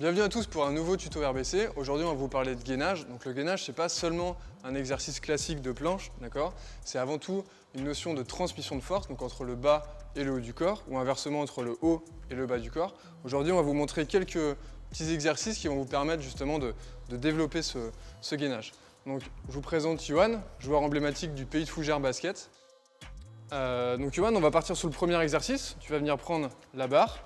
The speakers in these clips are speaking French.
Bienvenue à tous pour un nouveau tuto RBC. Aujourd'hui, on va vous parler de gainage. Donc le gainage, c'est pas seulement un exercice classique de planche, d'accord? C'est avant tout une notion de transmission de force, donc entre le bas et le haut du corps, ou inversement entre le haut et le bas du corps. Aujourd'hui, on va vous montrer quelques petits exercices qui vont vous permettre justement de développer ce gainage. Donc, je vous présente Yohan, joueur emblématique du pays de Fougères basket. Donc Yohan, on va partir sur le premier exercice. Tu vas venir prendre la barre.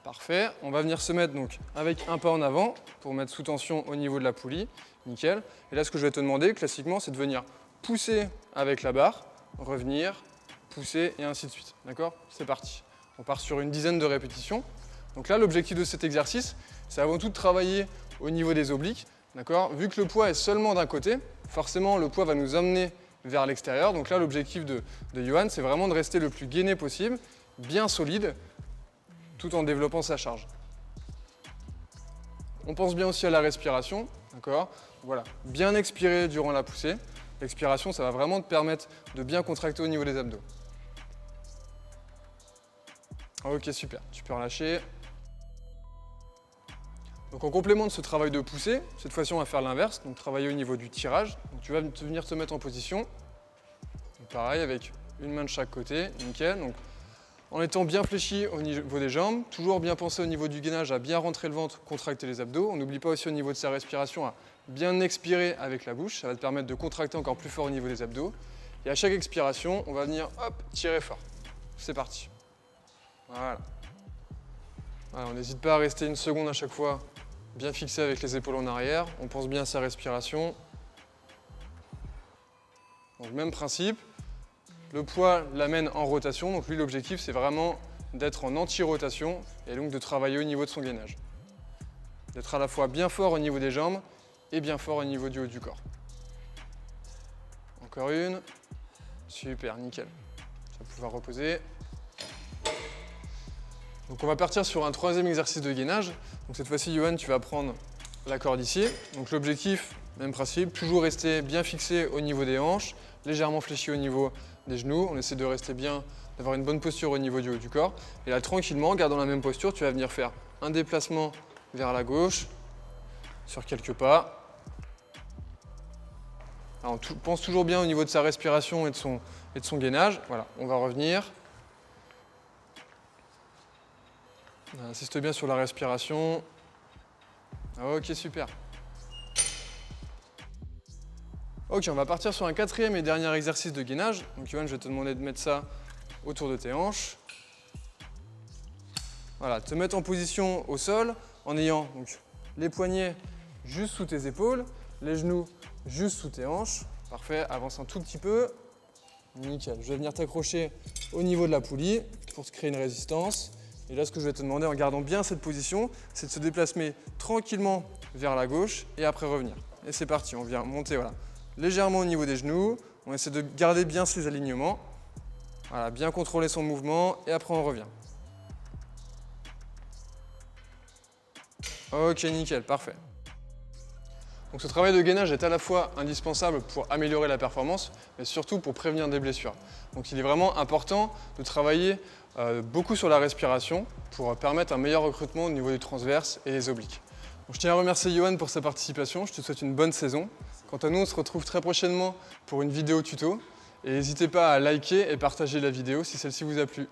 Parfait. On va venir se mettre donc avec un pas en avant pour mettre sous tension au niveau de la poulie. Nickel. Et là, ce que je vais te demander, classiquement, c'est de venir pousser avec la barre, revenir, pousser et ainsi de suite. D'accord? C'est parti. On part sur une dizaine de répétitions. Donc là, l'objectif de cet exercice, c'est avant tout de travailler au niveau des obliques. D'accord? Vu que le poids est seulement d'un côté, forcément, le poids va nous emmener vers l'extérieur. Donc là, l'objectif de Yohan, c'est vraiment de rester le plus gainé possible, bien solide, tout en développant sa charge. On pense bien aussi à la respiration, d'accord? Voilà, bien expirer durant la poussée. L'expiration, ça va vraiment te permettre de bien contracter au niveau des abdos. Ok, super, tu peux relâcher. Donc en complément de ce travail de poussée, cette fois-ci on va faire l'inverse, donc travailler au niveau du tirage. Donc tu vas venir te mettre en position. Donc pareil, avec une main de chaque côté, nickel. Donc, en étant bien fléchi au niveau des jambes, toujours bien penser au niveau du gainage à bien rentrer le ventre, contracter les abdos. On n'oublie pas aussi au niveau de sa respiration à bien expirer avec la bouche. Ça va te permettre de contracter encore plus fort au niveau des abdos. Et à chaque expiration, on va venir hop, tirer fort. C'est parti. Voilà. Voilà, on n'hésite pas à rester une seconde à chaque fois, bien fixé avec les épaules en arrière. On pense bien à sa respiration. Donc même principe. Le poids l'amène en rotation, donc lui l'objectif c'est vraiment d'être en anti-rotation et donc de travailler au niveau de son gainage. D'être à la fois bien fort au niveau des jambes et bien fort au niveau du haut du corps. Encore une. Super, nickel. Tu vas pouvoir reposer. Donc on va partir sur un troisième exercice de gainage. Donc cette fois-ci, Yohan, tu vas prendre la corde ici. Donc l'objectif, même principe, toujours rester bien fixé au niveau des hanches, légèrement fléchi au niveau des genoux. On essaie de rester bien, d'avoir une bonne posture au niveau du haut du corps. Et là, tranquillement, en gardant la même posture, tu vas venir faire un déplacement vers la gauche, sur quelques pas. Alors, on pense toujours bien au niveau de sa respiration et de son gainage. Voilà, on va revenir. On insiste bien sur la respiration. Ok, super. Ok, on va partir sur un quatrième et dernier exercice de gainage. Donc Yohan, je vais te demander de mettre ça autour de tes hanches. Voilà, te mettre en position au sol en ayant donc, les poignets juste sous tes épaules, les genoux juste sous tes hanches. Parfait, avance un tout petit peu. Nickel, je vais venir t'accrocher au niveau de la poulie pour te créer une résistance. Et là, ce que je vais te demander en gardant bien cette position, c'est de se déplacer tranquillement vers la gauche et après revenir. Et c'est parti, on vient monter, voilà. Légèrement au niveau des genoux, on essaie de garder bien ses alignements. Voilà, bien contrôler son mouvement et après on revient. Ok, nickel, parfait. Donc ce travail de gainage est à la fois indispensable pour améliorer la performance, mais surtout pour prévenir des blessures. Donc il est vraiment important de travailler beaucoup sur la respiration pour permettre un meilleur recrutement au niveau du transverse et des obliques. Donc, je tiens à remercier Yohan pour sa participation, je te souhaite une bonne saison. Quant à nous, on se retrouve très prochainement pour une vidéo tuto. Et n'hésitez pas à liker et partager la vidéo si celle-ci vous a plu.